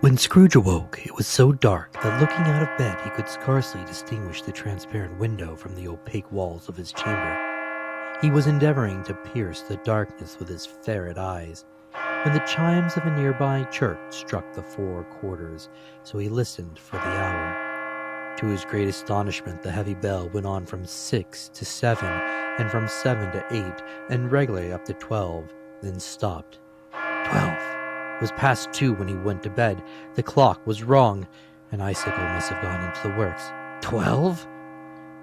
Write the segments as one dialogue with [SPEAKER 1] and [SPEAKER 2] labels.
[SPEAKER 1] When Scrooge awoke, it was so dark that looking out of bed he could scarcely distinguish the transparent window from the opaque walls of his chamber. He was endeavoring to pierce the darkness with his ferret eyes, when the chimes of a nearby church struck the 4 quarters, so he listened for the hour. To his great astonishment, the heavy bell went on from 6 to 7, and from 7 to 8, and regularly up to 12, then stopped. 12. It was past 2 when he went to bed. The clock was wrong. An icicle must have gone into the works. 12?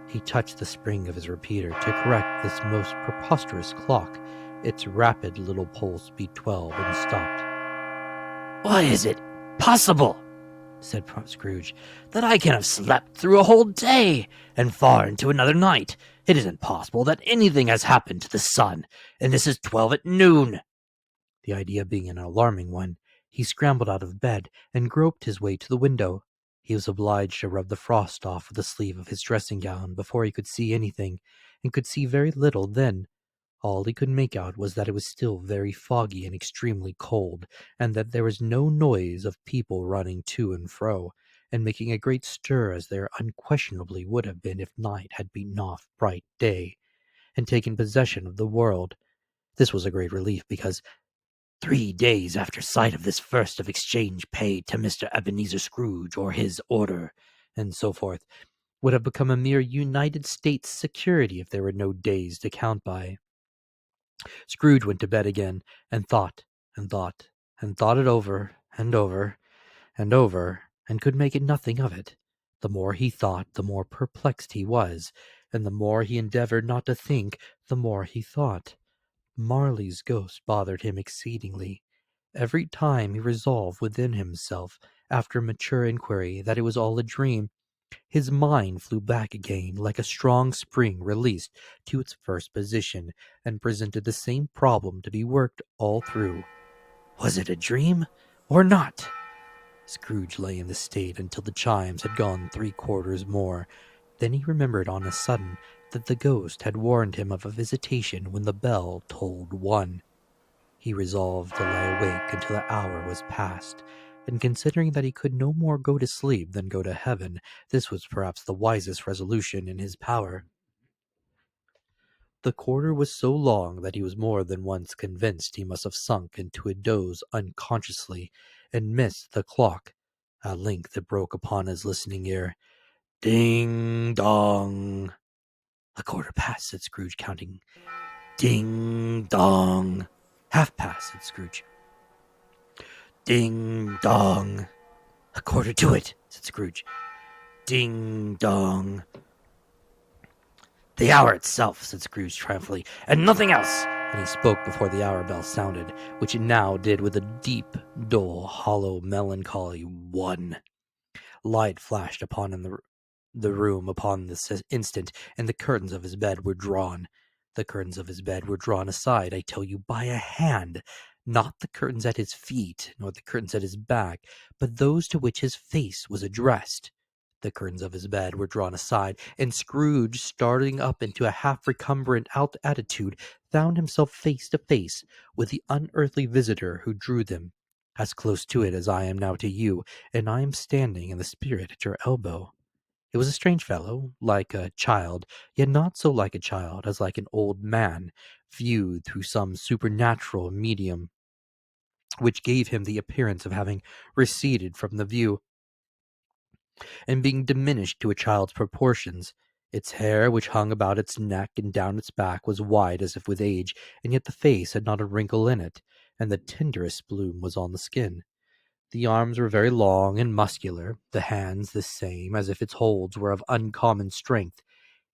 [SPEAKER 1] He touched the spring of his repeater to correct this most preposterous clock. Its rapid little pulse beat 12 and stopped.
[SPEAKER 2] "Why is it possible," said Scrooge, "that I can have slept through a whole day, and far into another night? It isn't possible that anything has happened to the sun, and this is 12 at noon."
[SPEAKER 1] The idea being an alarming one, he scrambled out of bed and groped his way to the window. He was obliged to rub the frost off with the sleeve of his dressing gown before he could see anything, and could see very little then. All he could make out was that it was still very foggy and extremely cold, and that there was no noise of people running to and fro, and making a great stir as there unquestionably would have been if night had beaten off bright day, and taken possession of the world. This was a great relief, because
[SPEAKER 2] 3 days after sight of this first of exchange paid to Mr. Ebenezer Scrooge, or his order,
[SPEAKER 1] and so forth, would have become a mere United States security if there were no days to count by. Scrooge went to bed again, and thought, and thought, and thought it over, and over, and over, and could make nothing of it. The more he thought, the more perplexed he was, and the more he endeavored not to think, the more he thought. Marley's ghost bothered him exceedingly. Every time he resolved within himself, after mature inquiry, that it was all a dream, his mind flew back again like a strong spring released to its first position, and presented the same problem to be worked all through. Was it a dream or not? Scrooge lay in this state until the chimes had gone 3 quarters more. Then he remembered on a sudden that the ghost had warned him of a visitation when the bell tolled 1. He resolved to lie awake until the hour was past, and considering that he could no more go to sleep than go to heaven, this was perhaps the wisest resolution in his power. The quarter was so long that he was more than once convinced he must have sunk into a doze unconsciously, and missed the clock. At length it broke upon his listening ear. Ding dong. "A quarter past," said Scrooge, counting. Ding dong. "Half past," said Scrooge. Ding dong. "A quarter to it," said Scrooge. Ding dong.
[SPEAKER 2] "The hour itself," said Scrooge triumphantly, "and nothing else."
[SPEAKER 1] And he spoke before the hour bell sounded, which it now did with a deep, dull, hollow, melancholy 1. Light flashed upon in the room upon this instant, and the curtains of his bed were drawn. The curtains of his bed were drawn aside, I tell you, by a hand. Not the curtains at his feet, nor the curtains at his back, but those to which his face was addressed. The curtains of his bed were drawn aside, and Scrooge, starting up into a half-recumbent attitude, found himself face to face with the unearthly visitor who drew them, as close to it as I am now to you, and I am standing in the spirit at your elbow. It was a strange fellow, like a child, yet not so like a child as like an old man, viewed through some supernatural medium, which gave him the appearance of having receded from the view, and being diminished to a child's proportions. Its hair, which hung about its neck and down its back, was white as if with age, and yet the face had not a wrinkle in it, and the tenderest bloom was on the skin. The arms were very long and muscular, the hands the same, as if its holds were of uncommon strength.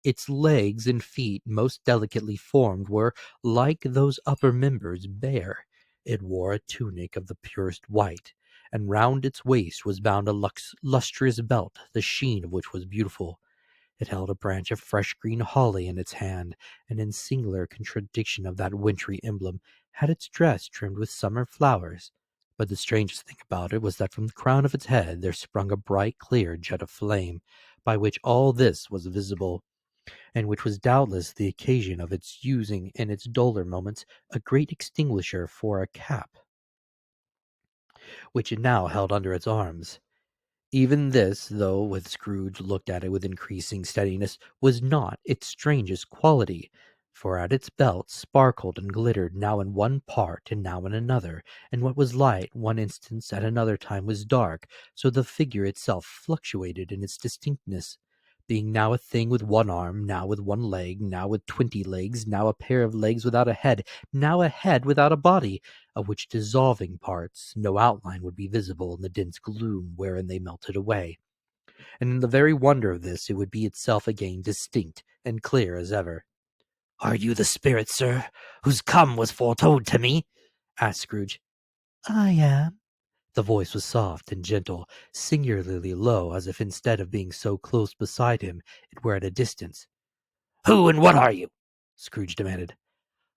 [SPEAKER 1] Its legs and feet, most delicately formed, were, like those upper members, bare. It wore a tunic of the purest white, and round its waist was bound a lustrous belt, the sheen of which was beautiful. It held a branch of fresh green holly in its hand, and in singular contradiction of that wintry emblem, had its dress trimmed with summer flowers. But the strangest thing about it was that from the crown of its head there sprung a bright clear jet of flame, by which all this was visible, and which was doubtless the occasion of its using in its duller moments a great extinguisher for a cap, which it now held under its arms. Even this, though with Scrooge looked at it with increasing steadiness, was not its strangest quality, for at its belt sparkled and glittered now in one part and now in another, and what was light one instant at another time was dark, so the figure itself fluctuated in its distinctness, being now a thing with one arm, now with one leg, now with 20 legs, now a pair of legs without a head, now a head without a body, of which dissolving parts no outline would be visible in the dense gloom wherein they melted away. And in the very wonder of this, it would be itself again distinct and clear as ever.
[SPEAKER 2] "Are you the spirit, sir, whose come was foretold to me?" asked Scrooge.
[SPEAKER 1] I am. The voice was soft and gentle, singularly low, as if instead of being so close beside him, it were at a distance.
[SPEAKER 2] "Who and what are you?"
[SPEAKER 1] Scrooge demanded.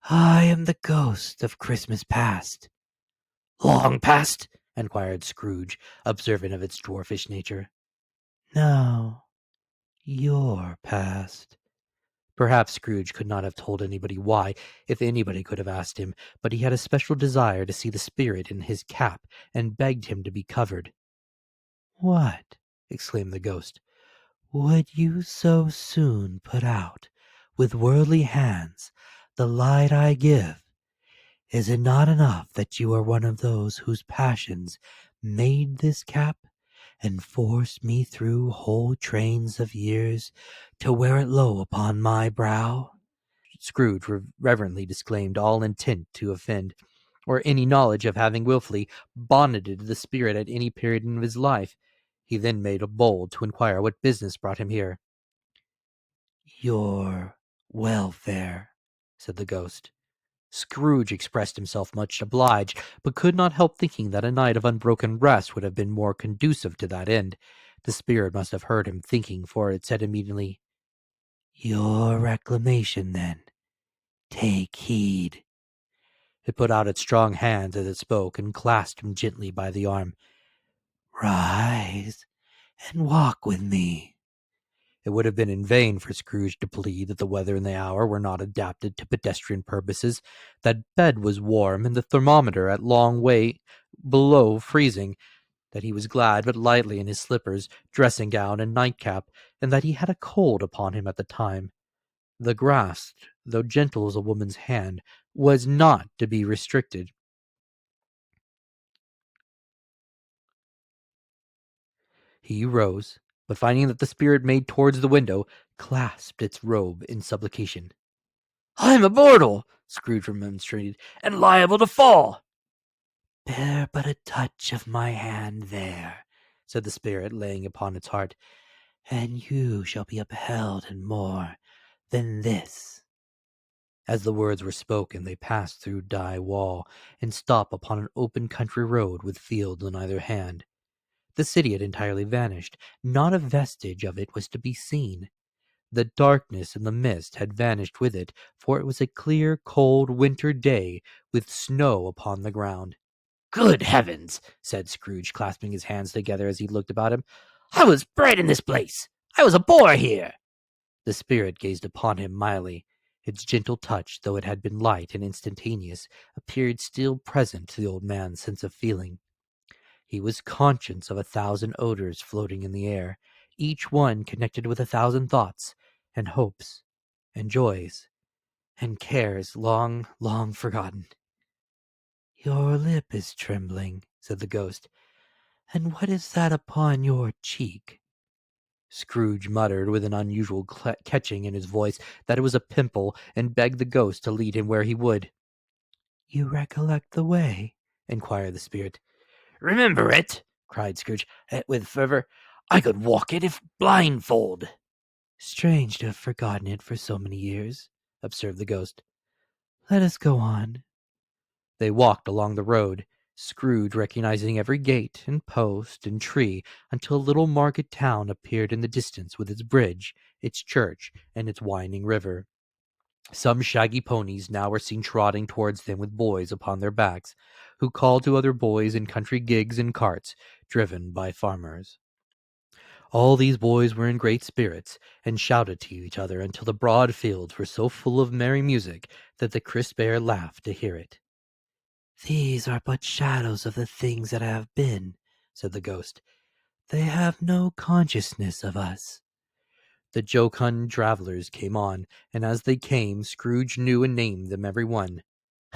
[SPEAKER 1] I am the ghost of Christmas past.
[SPEAKER 2] "Long past?"
[SPEAKER 1] inquired Scrooge, observant of its dwarfish nature. No, your past. Perhaps Scrooge could not have told anybody why, if anybody could have asked him, but he had a special desire to see the spirit in his cap, and begged him to be covered. What? Exclaimed the ghost. Would you so soon put out, with worldly hands, the light I give? Is it not enough that you are one of those whose passions made this cap, and forced me through whole trains of years to wear it low upon my brow? Scrooge reverently disclaimed all intent to offend, or any knowledge of having wilfully bonneted the spirit at any period in his life. He then made a bold to inquire what business brought him here. Your welfare, said the ghost. Scrooge expressed himself much obliged, but could not help thinking that a night of unbroken rest would have been more conducive to that end. The spirit must have heard him thinking, for it said immediately, Your reclamation, then. Take heed. It put out its strong hands as it spoke, and clasped him gently by the arm. Rise, and walk with me. It would have been in vain for Scrooge to plead that the weather and the hour were not adapted to pedestrian purposes, that bed was warm, and the thermometer at long way below freezing, that he was glad but lightly in his slippers, dressing gown, and nightcap, and that he had a cold upon him at the time. The grasp, though gentle as a woman's hand, was not to be restricted. He rose, but finding that the spirit made towards the window, clasped its robe in supplication.
[SPEAKER 2] "I'm immortal," Scrooge remonstrated, "and liable to fall."
[SPEAKER 1] Bear but a touch of my hand there, said the spirit, laying upon its heart, and you shall be upheld in more than this. As the words were spoken, they passed through Die Wall, and stopped upon an open country road with fields on either hand. The city had entirely vanished. Not a vestige of it was to be seen. The darkness and the mist had vanished with it, for it was a clear, cold winter day, with snow upon the ground.
[SPEAKER 2] "Good heavens!" said Scrooge, clasping his hands together as he looked about him. "I was bred in this place. I was a boy here."
[SPEAKER 1] The spirit gazed upon him mildly. Its gentle touch, though it had been light and instantaneous, appeared still present to the old man's sense of feeling. He was conscious of 1,000 odors floating in the air, each one connected with 1,000 thoughts, and hopes, and joys, and cares long, long forgotten. Your lip is trembling, said the ghost. And what is that upon your cheek? Scrooge muttered with an unusual catching in his voice that it was a pimple, and begged the ghost to lead him where he would. You recollect the way? Inquired the spirit.
[SPEAKER 2] "Remember it?" cried Scrooge, with fervor. "I could walk it if blindfold."
[SPEAKER 1] Strange to have forgotten it for so many years, observed the ghost. Let us go on. They walked along the road. Scrooge recognizing every gate and post and tree until a little market town appeared in the distance with its bridge, its church, and its winding river. Some shaggy ponies now were seen trotting towards them with boys upon their backs, who called to other boys in country gigs and carts, driven by farmers. All these boys were in great spirits, and shouted to each other until the broad fields were so full of merry music that the crisp air laughed to hear it. "These are but shadows of the things that have been," said the ghost. "They have no consciousness of us." The jocund travellers came on, and as they came, Scrooge knew and named them every one.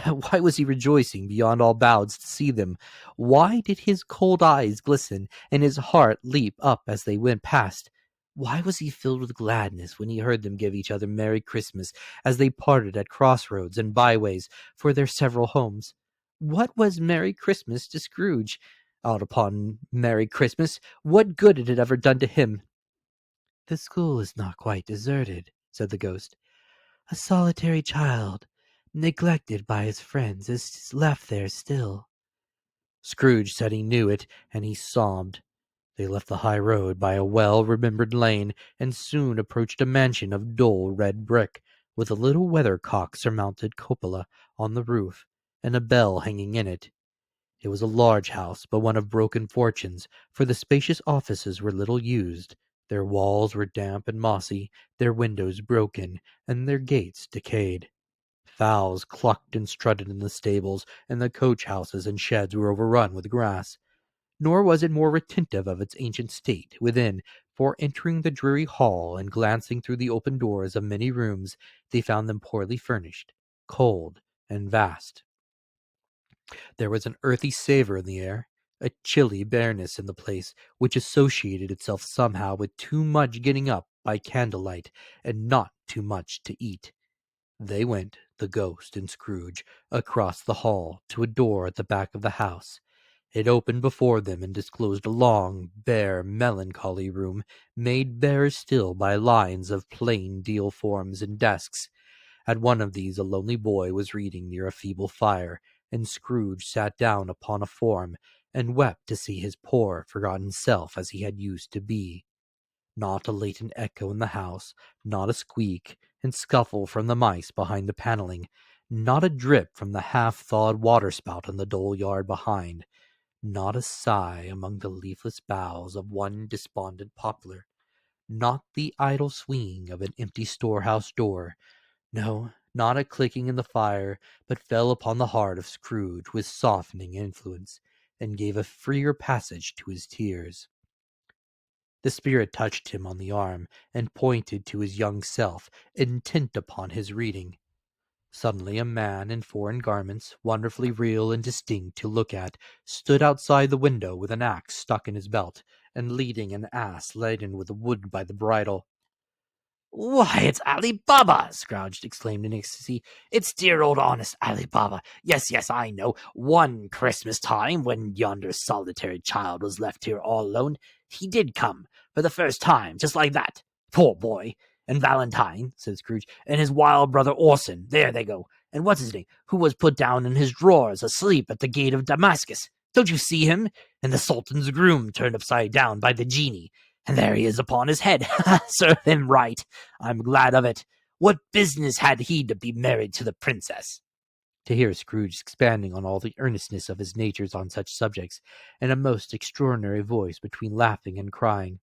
[SPEAKER 1] Why was he rejoicing beyond all bounds to see them? Why did his cold eyes glisten, and his heart leap up as they went past? Why was he filled with gladness when he heard them give each other Merry Christmas as they parted at crossroads and byways for their several homes? What was Merry Christmas to Scrooge? Out upon Merry Christmas, what good had it ever done to him? "The school is not quite deserted," said the ghost. "A solitary child, neglected by his friends, is left there still." Scrooge said he knew it, and he sobbed. They left the high road by a well-remembered lane, and soon approached a mansion of dull red brick, with a little weathercock-surmounted cupola on the roof, and a bell hanging in it. It was a large house, but one of broken fortunes, for the spacious offices were little used. Their walls were damp and mossy, their windows broken, and their gates decayed. Fowls clucked and strutted in the stables, and the coach-houses and sheds were overrun with grass. Nor was it more retentive of its ancient state within, for entering the dreary hall and glancing through the open doors of many rooms, they found them poorly furnished, cold, and vast. There was an earthy savour in the air, a chilly bareness in the place, which associated itself somehow with too much getting up by candlelight, and not too much to eat. They went, the ghost and Scrooge, across the hall to a door at the back of the house. It opened before them and disclosed a long, bare, melancholy room, made barer still by lines of plain deal forms and desks. At one of these a lonely boy was reading near a feeble fire, and Scrooge sat down upon a form, and wept to see his poor, forgotten self as he had used to be. Not a latent echo in the house, not a squeak and scuffle from the mice behind the paneling, not a drip from the half-thawed water-spout in the dull yard behind, not a sigh among the leafless boughs of one despondent poplar, not the idle swinging of an empty storehouse door. No, not a clicking in the fire, but fell upon the heart of Scrooge with softening influence, and gave a freer passage to his tears. The spirit touched him on the arm, and pointed to his young self, intent upon his reading. Suddenly a man in foreign garments, wonderfully real and distinct to look at, stood outside the window with an axe stuck in his belt, and leading an ass laden with wood by the bridle.
[SPEAKER 2] "Why, it's Ali Baba!" Scrooge exclaimed in ecstasy. "It's dear old honest Ali Baba. Yes, yes, I know. One Christmas time, when yonder solitary child was left here all alone, he did come, for the first time, just like that. Poor boy! And Valentine," said Scrooge, "and his wild brother Orson, there they go. And what's his name, who was put down in his drawers, asleep at the gate of Damascus. Don't you see him? And the Sultan's groom turned upside down by the genie. And there he is upon his head. Serve him right. I'm glad of it. What business had he to be married to the princess?"
[SPEAKER 1] To hear Scrooge expanding on all the earnestness of his natures on such subjects, in a most extraordinary voice between laughing and crying,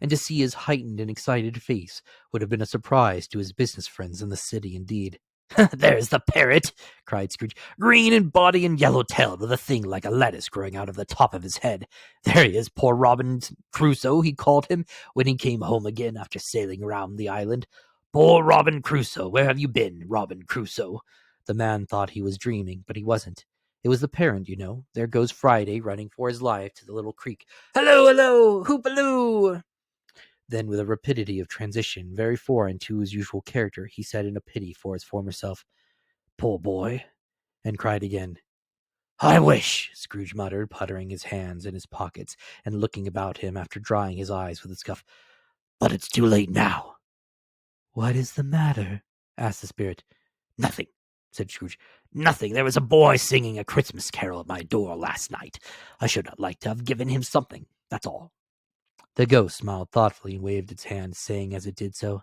[SPEAKER 1] and to see his heightened and excited face, would have been a surprise to his business friends in the city indeed.
[SPEAKER 2] "There's the parrot," cried Scrooge. "Green in body and yellow-tailed, with a thing like a lettuce growing out of the top of his head. There he is, poor Robinson Crusoe, he called him, when he came home again after sailing around the island. Poor Robin Crusoe, where have you been, Robin Crusoe?"
[SPEAKER 1] The man thought he was dreaming, but he wasn't. It was the parent, you know. There goes Friday, running for his life to the little creek.
[SPEAKER 2] "Hello, hello, hoopaloo!"
[SPEAKER 1] Then, with a rapidity of transition very foreign to his usual character, he said in a pity for his former self, "Poor boy," and cried again.
[SPEAKER 2] "I wish,"
[SPEAKER 1] Scrooge muttered, puttering his hands in his pockets, and looking about him after drying his eyes with a scuff,
[SPEAKER 2] "but it's too late now."
[SPEAKER 1] "What is the matter?" asked the spirit.
[SPEAKER 2] "Nothing," said Scrooge. Nothing. There was a boy singing a Christmas carol at my door last night. I should have liked to have given him something. That's all."
[SPEAKER 1] The ghost smiled thoughtfully and waved its hand, saying as it did so,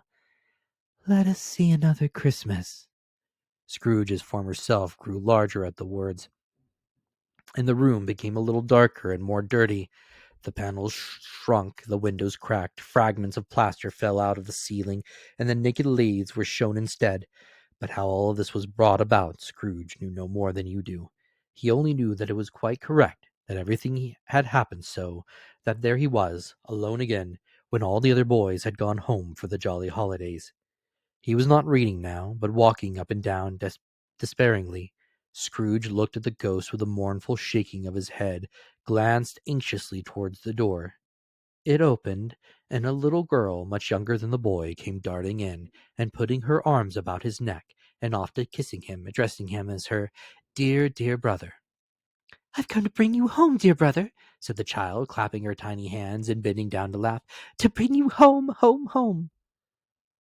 [SPEAKER 1] "Let us see another Christmas." Scrooge's former self grew larger at the words, and the room became a little darker and more dirty. The panels shrunk, the windows cracked, fragments of plaster fell out of the ceiling, and the naked leaves were shown instead. But how all of this was brought about, Scrooge knew no more than you do. He only knew that it was quite correct, that everything had happened so, that there he was, alone again, when all the other boys had gone home for the jolly holidays. He was not reading now, but walking up and down despairingly. Scrooge looked at the ghost with a mournful shaking of his head, glanced anxiously towards the door. It opened, and a little girl, much younger than the boy, came darting in, and putting her arms about his neck, and often kissing him, addressing him as her dear, dear brother.
[SPEAKER 2] "I've come to bring you home, dear brother," said the child, clapping her tiny hands and bending down to laugh. "To bring you home, home, home."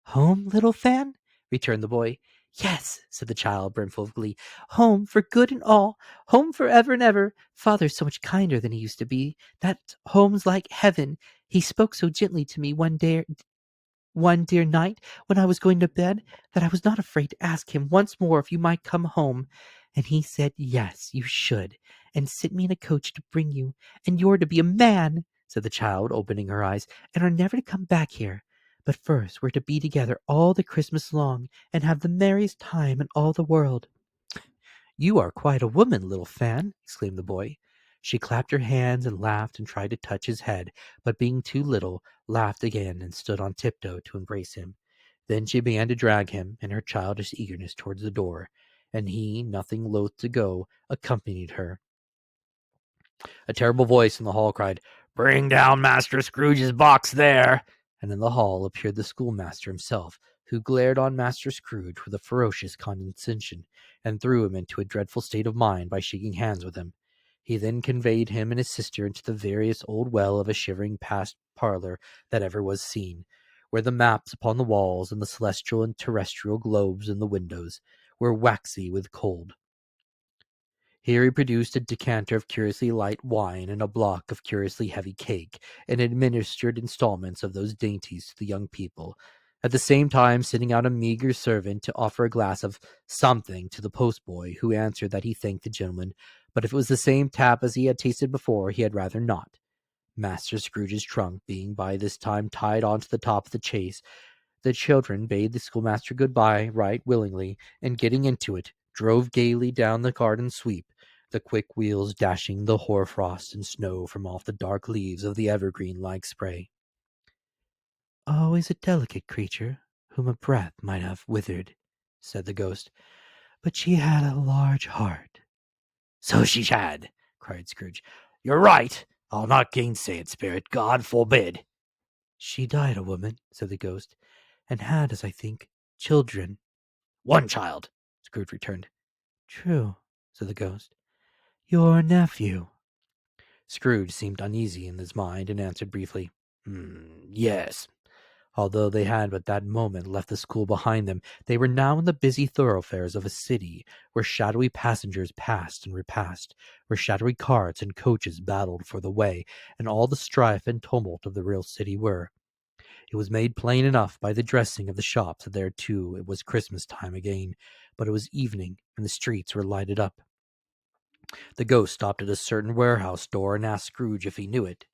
[SPEAKER 1] "Home, little Fan?"
[SPEAKER 2] returned the boy.
[SPEAKER 1] "Yes," said the child, brimful of glee. "Home for good and all. Home for ever and ever. Father's so much kinder than he used to be. That home's like heaven. He spoke so gently to me one dear night when I was going to bed that I was not afraid to ask him once more if you might come home. And he said, yes, you should, and sent me in a coach to bring you. And you're to be a man," said the child, opening her eyes, "and are never to come back here. But first we're to be together all the Christmas long, and have the merriest time in all the world." "You are quite a woman, little Fan," exclaimed the boy. She clapped her hands and laughed and tried to touch his head, but being too little, laughed again and stood on tiptoe to embrace him. Then she began to drag him, in her childish eagerness, towards the door, and he, nothing loath to go, accompanied her. A terrible voice in the hall cried,
[SPEAKER 2] "Bring down Master Scrooge's box there!"
[SPEAKER 1] and in the hall appeared the schoolmaster himself, who glared on Master Scrooge with a ferocious condescension, and threw him into a dreadful state of mind by shaking hands with him. He then conveyed him and his sister into the veriest old well of a shivering past parlor that ever was seen, where the maps upon the walls and the celestial and terrestrial globes in the windows were waxy with cold. Here he produced a decanter of curiously light wine and a block of curiously heavy cake, and administered installments of those dainties to the young people, at the same time sending out a meagre servant to offer a glass of something to the postboy, who answered that he thanked the gentleman, but if it was the same tap as he had tasted before, he had rather not. Master Scrooge's trunk being by this time tied on to the top of the chaise, the children bade the schoolmaster good-bye right willingly, and getting into it, drove gaily down the garden sweep, the quick wheels dashing the hoar-frost and snow from off the dark leaves of the evergreen like spray. "Always a delicate creature, whom a breath might have withered," said the ghost, "but she had a large heart."
[SPEAKER 2] "So she had," cried Scrooge. "You're right. I'll not gainsay it, Spirit. God forbid."
[SPEAKER 1] "She died a woman," said the ghost, "and had, as I think, children."
[SPEAKER 2] "One child," Scrooge returned.
[SPEAKER 1] "True," said the ghost. "Your nephew." Scrooge seemed uneasy in his mind, and answered briefly,
[SPEAKER 2] Yes."
[SPEAKER 1] Although they had but that moment left the school behind them, they were now in the busy thoroughfares of a city, where shadowy passengers passed and repassed, where shadowy carts and coaches battled for the way, and all the strife and tumult of the real city were. It was made plain enough by the dressing of the shops that there too it was Christmas time again, but it was evening, and the streets were lighted up. The ghost stopped at a certain warehouse door and asked Scrooge if he knew it.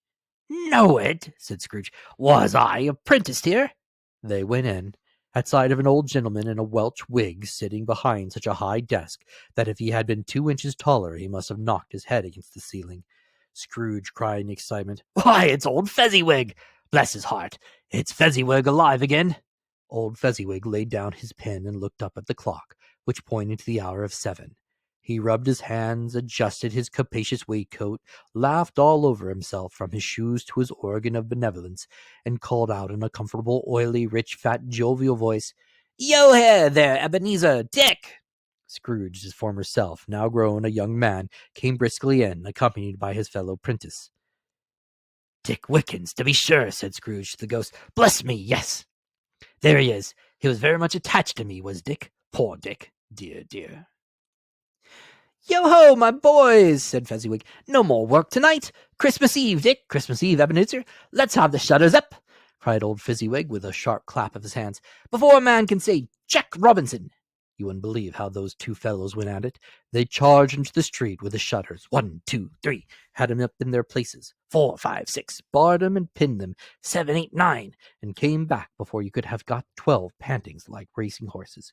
[SPEAKER 2] "Know it?" said Scrooge. "Was I apprenticed here?"
[SPEAKER 1] They went in, at sight of an old gentleman in a Welsh wig sitting behind such a high desk that if he had been 2 inches taller he must have knocked his head against the ceiling. Scrooge cried in excitement,
[SPEAKER 2] "Why, it's old Fezziwig! Bless his heart, it's Fezziwig alive again!"
[SPEAKER 1] Old Fezziwig laid down his pen and looked up at the clock, which pointed to the hour of 7. He rubbed his hands, adjusted his capacious waistcoat, laughed all over himself from his shoes to his organ of benevolence, and called out in a comfortable, oily, rich, fat, jovial voice,
[SPEAKER 2] "Yo there, Ebenezer! Dick!"
[SPEAKER 1] Scrooge, his former self, now grown a young man, came briskly in, accompanied by his fellow prentice.
[SPEAKER 2] "Dick Wickens, to be sure," said Scrooge to the ghost. "Bless me, yes! There he is. He was very much attached to me, was Dick. Poor Dick. Dear, dear." "Yo-ho, my boys," said Fezziwig. "No more work tonight. Christmas Eve, Dick. Christmas Eve, Ebenezer. Let's have the shutters up," cried old Fezziwig with a sharp clap of his hands, "before a man can say Jack Robinson." You wouldn't believe how those two fellows went at it. They charged into the street with the shutters. 1, 2, 3, had 'em up in their places. 4, 5, 6, barred 'em and pinned them. 7, 8, 9, and came back before you could have got 12 pantings like racing horses.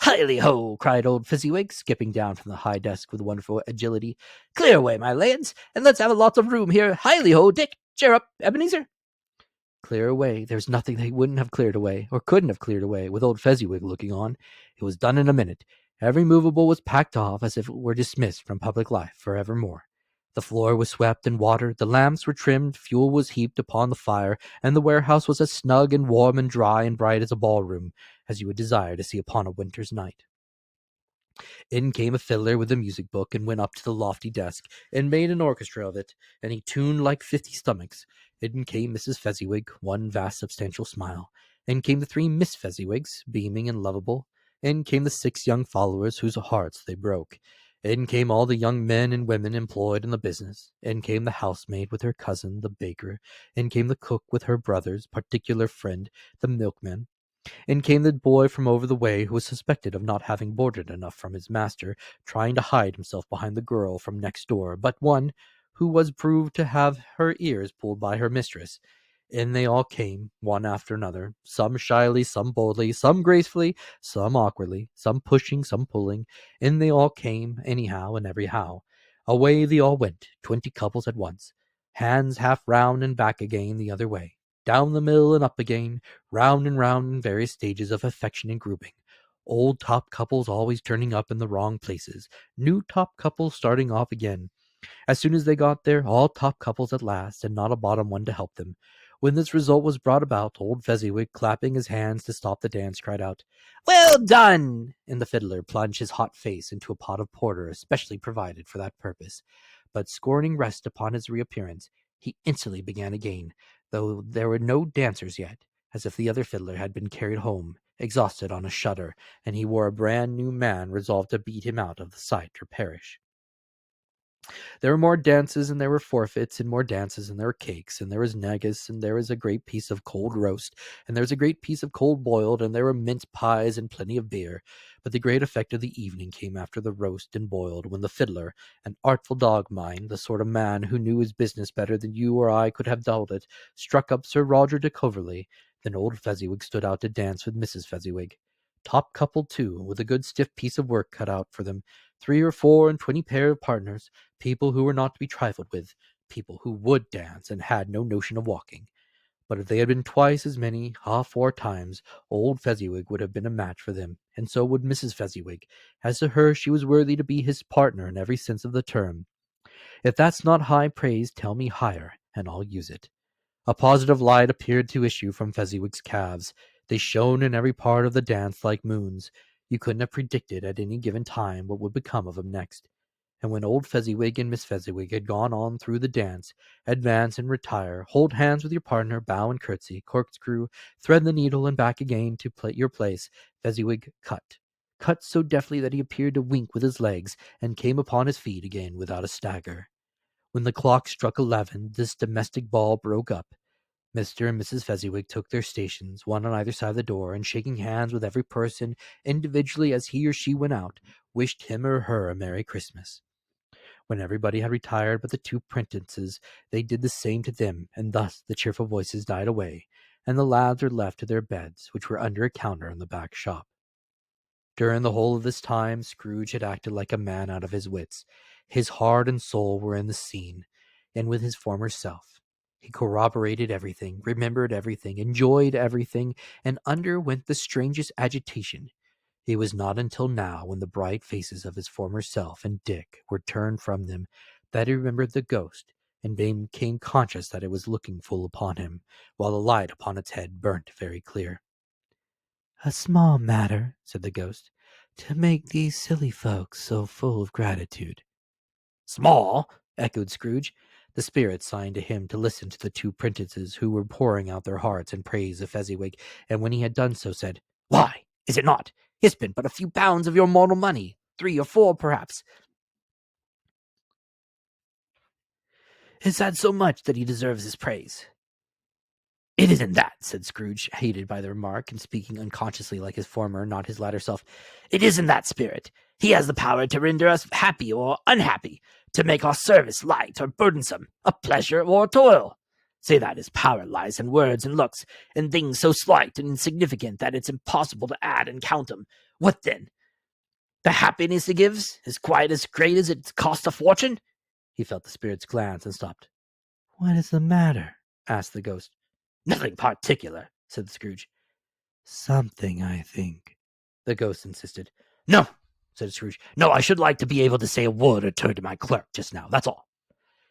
[SPEAKER 2] "Hilly-ho!" cried old Fezziwig, skipping down from the high desk with wonderful agility. "Clear away, my lads, and let's have a lot of room here. Hilly-ho, Dick! Cheer up, Ebenezer!" Clear away. There's nothing they wouldn't have cleared away, or couldn't have cleared away, with old Fezziwig looking on. It was done in a minute. Every movable was packed off as if it were dismissed from public life for evermore. The floor was swept and watered, the lamps were trimmed, fuel was heaped upon the fire, and the warehouse was as snug and warm and dry and bright as a ballroom as you would desire to see upon a winter's night. In came a fiddler with a music book, and went up to the lofty desk, and made an orchestra of it, and he tuned like 50 stomachs. In came Mrs. Fezziwig, one vast substantial smile. In came the 3 Miss Fezziwigs, beaming and lovable. In came the 6 young followers whose hearts they broke. In came all the young men and women employed in the business. In came the housemaid with her cousin, the baker. In came the cook with her brother's particular friend, the milkman. In came the boy from over the way who was suspected of not having boarded enough from his master, trying to hide himself behind the girl from next door, but one who was proved to have her ears pulled by her mistress. In they all came, one after another, some shyly, some boldly, some gracefully, some awkwardly, some pushing, some pulling. In they all came, anyhow and everyhow. Away they all went, 20 couples at once, hands half round and back again the other way, down the mill and up again, round and round in various stages of affection and grouping. Old top couples always turning up in the wrong places, new top couples starting off again. As soon as they got there, all top couples at last, and not a bottom one to help them. When this result was brought about, old Fezziwig, clapping his hands to stop the dance, cried out, "Well done!" And the fiddler plunged his hot face into a pot of porter especially provided for that purpose. But scorning rest upon his reappearance, he instantly began again, though there were no dancers yet, as if the other fiddler had been carried home, exhausted on a shutter, and he wore a brand new man resolved to beat him out of the sight or perish. There were more dances, and there were forfeits, and more dances, and there were cakes, and there was negus, and there was a great piece of cold roast, and there was a great piece of cold boiled, and there were mince pies and plenty of beer. But the great effect of the evening came after the roast and boiled, when the fiddler, an artful dog mind, the sort of man who knew his business better than you or I could have dulled it, struck up Sir Roger de Coverley. Then old Fezziwig stood out to dance with Mrs. Fezziwig. Top couple, too, with a good stiff piece of work cut out for them, 3 or 4 and 20 pair of partners, people who were not to be trifled with, people who would dance and had no notion of walking. But if they had been twice as many, 4 times, old Fezziwig would have been a match for them, and so would Mrs. Fezziwig. As to her, she was worthy to be his partner in every sense of the term. If that's not high praise, tell me higher, and I'll use it. A positive light appeared to issue from Fezziwig's calves. They shone in every part of the dance like moons. You couldn't have predicted at any given time what would become of 'em next. And when old Fezziwig and Miss Fezziwig had gone on through the dance, advance and retire, hold hands with your partner, bow and curtsy, corkscrew, thread the needle, and back again to your place, Fezziwig cut so deftly that he appeared to wink with his legs, and came upon his feet again without a stagger. When the clock struck 11, this domestic ball broke up. Mr. and Mrs. Fezziwig took their stations, one on either side of the door, and shaking hands with every person individually as he or she went out, wished him or her a Merry Christmas. When everybody had retired but the 2 prentices, they did the same to them, and thus the cheerful voices died away, and the lads were left to their beds, which were under a counter in the back shop. During the whole of this time, Scrooge had acted like a man out of his wits. His heart and soul were in the scene, and with his former self. He corroborated everything, remembered everything, enjoyed everything, and underwent the strangest agitation. It was not until now, when the bright faces of his former self and Dick were turned from them, that he remembered the ghost, and became conscious that it was looking full upon him, while the light upon its head burnt very clear. "A small matter," said the ghost, "to make these silly folks so full of gratitude." "Small!" echoed Scrooge. The spirit signed to him to listen to the 2 prentices, who were pouring out their hearts in praise of Fezziwig, and when he had done so, said, "Why, is it not? He has spent but a few pounds of your mortal money, 3 or 4 perhaps." Is that so much that he deserves his praise? It isn't that, said Scrooge, hated by the remark, and speaking unconsciously like his former, not his latter self. It isn't that, Spirit. He has the power to render us happy or unhappy, to make our service light or burdensome, a pleasure or a toil. Say that his power lies in words and looks, in things so slight and insignificant that it's impossible to add and count them. What then? The happiness he gives is quite as great as it costs a fortune? He felt the Spirit's glance and stopped.
[SPEAKER 1] What is the matter? Asked the ghost.
[SPEAKER 2] Nothing particular, said Scrooge.
[SPEAKER 1] Something, I think,
[SPEAKER 2] the ghost insisted. No, said Scrooge. No, I should like to be able to say a word or two to my clerk just now, that's all.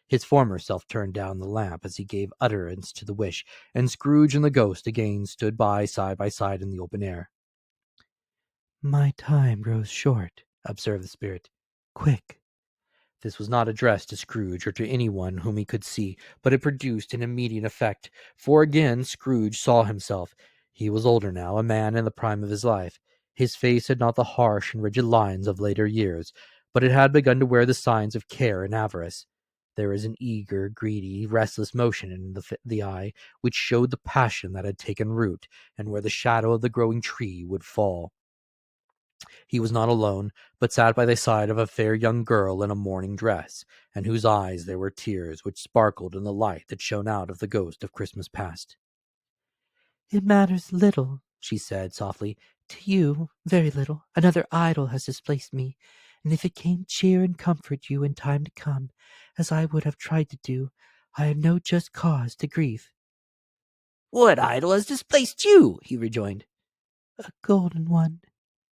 [SPEAKER 1] His former self turned down the lamp as he gave utterance to the wish, and Scrooge and the ghost again stood side by side in the open air. My time grows short, observed the Spirit. Quick. This was not addressed to Scrooge or to anyone whom he could see, but it produced an immediate effect, for again Scrooge saw himself. He was older now, a man in the prime of his life. His face had not the harsh and rigid lines of later years, but it had begun to wear the signs of care and avarice. There was an eager, greedy, restless motion in the eye, which showed the passion that had taken root, and where the shadow of the growing tree would fall. He was not alone, but sat by the side of a fair young girl in a mourning dress, and whose eyes there were tears which sparkled in the light that shone out of the ghost of Christmas past. It matters little, she said softly. To you, very little. Another idol has displaced me, and if it can cheer and comfort you in time to come, as I would have tried to do, I have no just cause to grieve.
[SPEAKER 2] What idol has displaced you? He rejoined.
[SPEAKER 1] A golden one.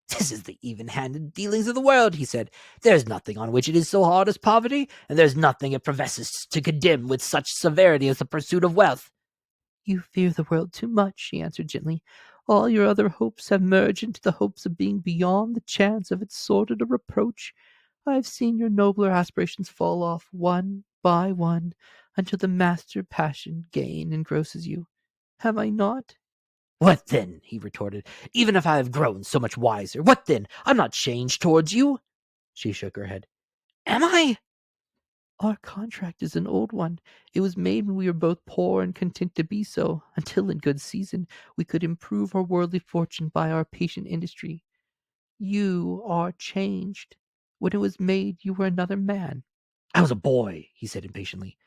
[SPEAKER 2] This is the even-handed dealings of the world, he said. There's nothing on which it is so hard as poverty, and there's nothing it professes to condemn with such severity as the pursuit of wealth.
[SPEAKER 1] You fear the world too much, she answered gently. All your other hopes have merged into the hopes of being beyond the chance of its sordid a reproach. I have seen your nobler aspirations fall off one by one until the master passion, gain, engrosses you. Have I not?
[SPEAKER 2] What then? He retorted. Even if I have grown so much wiser, what then? I'm not changed towards you. She shook her head. Am I?
[SPEAKER 1] Our contract is an old one. It was made when we were both poor and content to be so, until in good season we could improve our worldly fortune by our patient industry. You are changed. When it was made, you were another man.
[SPEAKER 2] I was a boy, he said impatiently.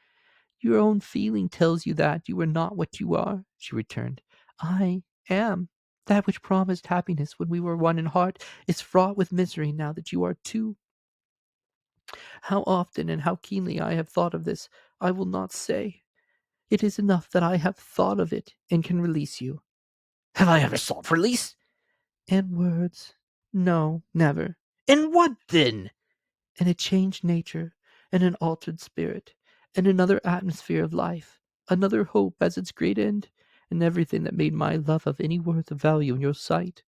[SPEAKER 1] Your own feeling tells you that you are not what you are, she returned. I am. That which promised happiness when we were one in heart is fraught with misery now that you are two. How often and how keenly I have thought of this, I will not say. It is enough that I have thought of it and can release you.
[SPEAKER 2] Have I ever sought release?
[SPEAKER 1] In words, no, never.
[SPEAKER 2] In what then?
[SPEAKER 1] In a changed nature, and an altered spirit, and another atmosphere of life, another hope as its great end, and everything that made my love of any worth of value in your sight.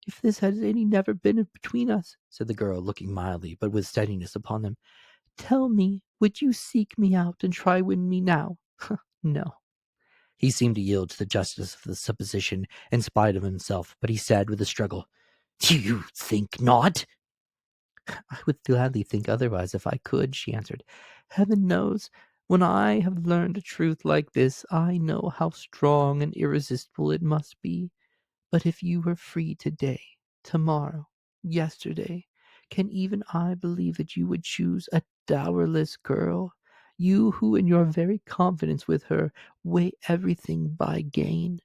[SPEAKER 1] If this has any never been between us, said the girl, looking mildly, but with steadiness upon them, tell me, would you seek me out and try win me now? No.
[SPEAKER 2] He seemed to yield to the justice of the supposition in spite of himself, but he said with a struggle, Do you think not?
[SPEAKER 1] I would gladly think otherwise if I could, she answered. Heaven knows, when I have learned a truth like this, I know how strong and irresistible it must be. But if you were free today, tomorrow, yesterday, can even I believe that you would choose a dowerless girl? You who in your very confidence with her weigh everything by gain?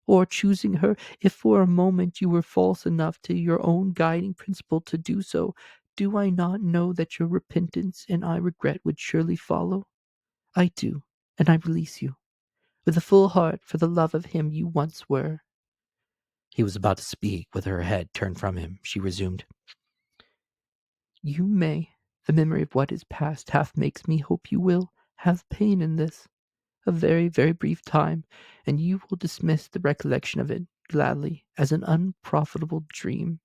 [SPEAKER 1] Or choosing her, if for a moment you were false enough to your own guiding principle to do so, do I not know that your repentance and I regret would surely follow? I do, and I release you, with a full heart for the love of him you once were.
[SPEAKER 2] He was about to speak, with her head turned from him. She resumed.
[SPEAKER 1] You may. The memory of what is past half makes me hope you will have pain in this. A very, very brief time, and you will dismiss the recollection of it gladly as an unprofitable dream,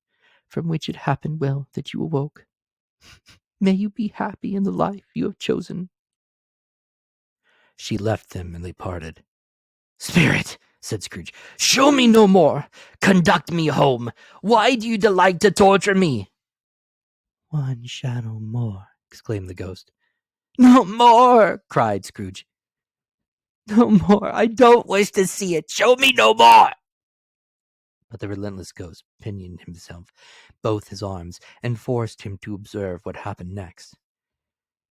[SPEAKER 1] from which it happened well that you awoke. May you be happy in the life you have chosen.
[SPEAKER 2] She left them, and they parted. Spirit, said Scrooge, show me no more. Conduct me home. Why do you delight to torture me?
[SPEAKER 1] One shadow more, exclaimed the ghost.
[SPEAKER 2] No more, cried Scrooge. No more. I don't wish to see it. Show me no more. But the relentless ghost pinioned himself, both his arms, and forced him to observe what happened next.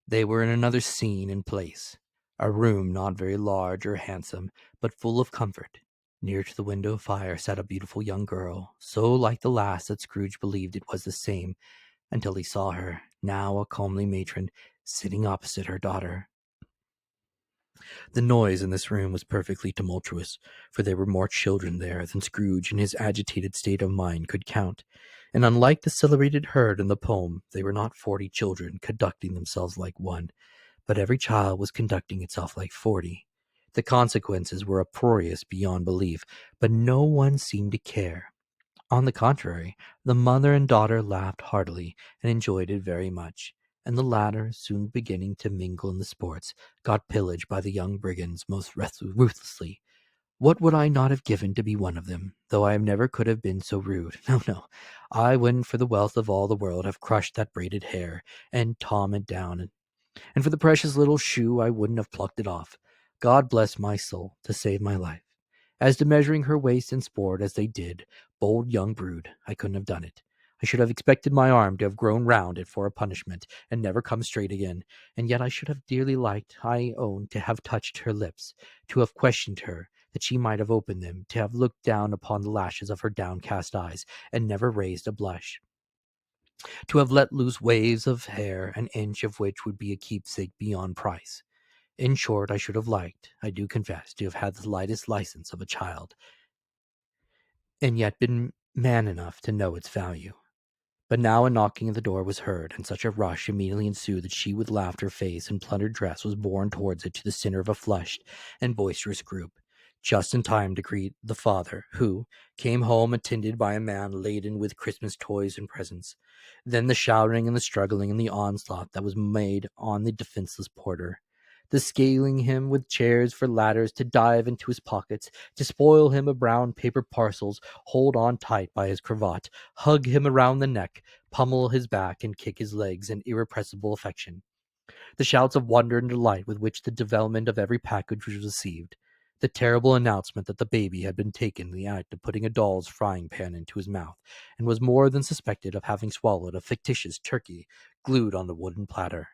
[SPEAKER 2] They were in another scene and place, a room not very large or handsome, but full of comfort. Near to the window fire sat a beautiful young girl, so like the last that Scrooge believed it was the same, until he saw her, now a comely matron, sitting opposite her daughter. The noise in this room was perfectly tumultuous, for there were more children there than Scrooge in his agitated state of mind could count, and unlike the celebrated herd in the poem, they were not 40 children conducting themselves like one, but every child was conducting itself like 40. The consequences were uproarious beyond belief, but no one seemed to care. On the contrary, the mother and daughter laughed heartily and enjoyed it very much, and the latter, soon beginning to mingle in the sports, got pillaged by the young brigands most ruthlessly. What would I not have given to be one of them, though I never could have been so rude? No, no, I wouldn't for the wealth of all the world have crushed that braided hair and torn it down, and for the precious little shoe I wouldn't have plucked it off. God bless my soul to save my life. As to measuring her waist in sport as they did, bold young brood, I couldn't have done it. I should have expected my arm to have grown round it for a punishment, and never come straight again, and yet I should have dearly liked, I own, to have touched her lips, to have questioned her, that she might have opened them, to have looked down upon the lashes of her downcast eyes, and never raised a blush, to have let loose waves of hair, an inch of which would be a keepsake beyond price. In short, I should have liked, I do confess, to have had the lightest license of a child, and yet been man enough to know its value. But now a knocking at the door was heard, and such a rush immediately ensued that she with laughter face and plundered dress was borne towards it to the centre of a flushed and boisterous group, just in time to greet the father, who came home attended by a man laden with Christmas toys and presents. Then the shouting and the struggling and the onslaught that was made on the defenceless porter, the scaling him with chairs for ladders, to dive into his pockets, to spoil him of brown paper parcels, hold on tight by his cravat, hug him around the neck, pummel his back, and kick his legs in irrepressible affection. The shouts of wonder and delight with which the development of every package was received, the terrible announcement that the baby had been taken in the act of putting a doll's frying pan into his mouth, and was more than suspected of having swallowed a fictitious turkey glued on the wooden platter,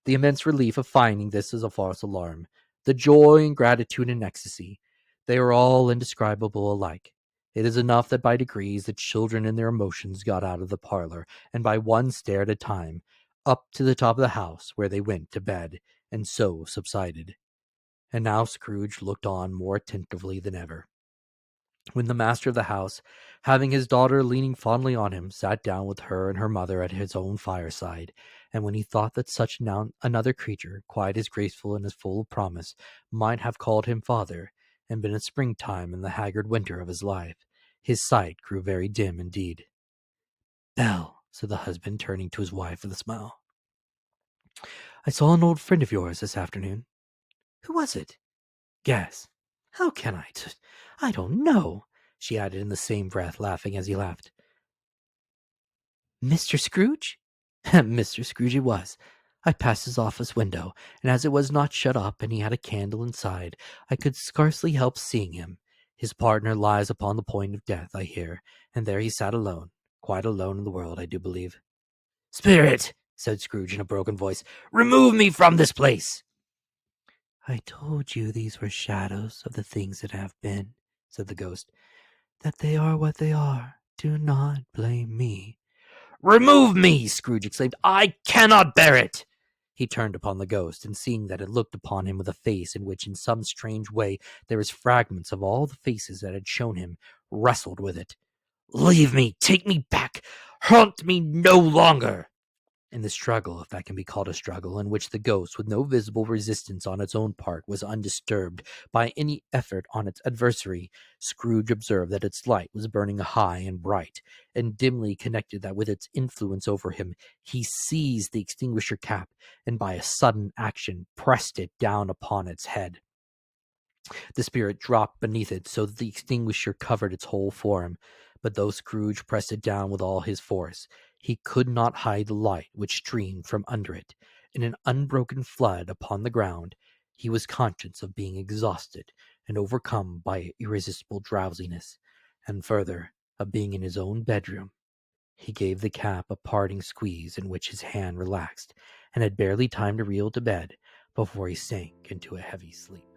[SPEAKER 2] the immense relief of finding this as a false alarm, the joy and gratitude and ecstasy, they were all indescribable alike. It is enough that by degrees the children in their emotions got out of the parlor, and by one stair at a time, up to the top of the house, where they went to bed, and so subsided. And now Scrooge looked on more attentively than ever, when the master of the house, having his daughter leaning fondly on him, sat down with her and her mother at his own fireside, and when he thought that such another creature, quite as graceful and as full of promise, might have called him father, and been a springtime in the haggard winter of his life, his sight grew very dim indeed. "Belle," said the husband, turning to his wife with a smile, "I saw an old friend of yours this afternoon." "Who was it?" "Guess." "How can I? I don't know," she added in the same breath, laughing as he laughed. "Mr. Scrooge?" Mr. Scrooge it was. I passed his office window, and as it was not shut up and he had a candle inside, I could scarcely help seeing him. His partner lies upon the point of death, I hear, and there he sat alone, quite alone in the world, I do believe. "Spirit," said Scrooge in a broken voice, "remove me from this place." "I told you these were shadows of the things that have been," said the ghost, "that they are what they are. Do not blame me." "Remove me!" Scrooge exclaimed. "I cannot bear it." He turned upon the ghost, and seeing that it looked upon him with a face in which in some strange way there was fragments of all the faces that had shown him, wrestled with it. "Leave me! Take me back! Haunt me no longer!" In the struggle, if that can be called a struggle, in which the ghost, with no visible resistance on its own part, was undisturbed by any effort on its adversary, Scrooge observed that its light was burning high and bright, and dimly connected that with its influence over him, he seized the extinguisher cap, and by a sudden action pressed it down upon its head. The spirit dropped beneath it so that the extinguisher covered its whole form, but though Scrooge pressed it down with all his force, he could not hide the light which streamed from under it.
[SPEAKER 1] in an unbroken flood upon the ground, he was conscious of being exhausted and overcome by irresistible drowsiness, and further, of being in his own bedroom. He gave the cap a parting squeeze in which his hand relaxed, and had barely time to reel to bed before he sank into a heavy sleep.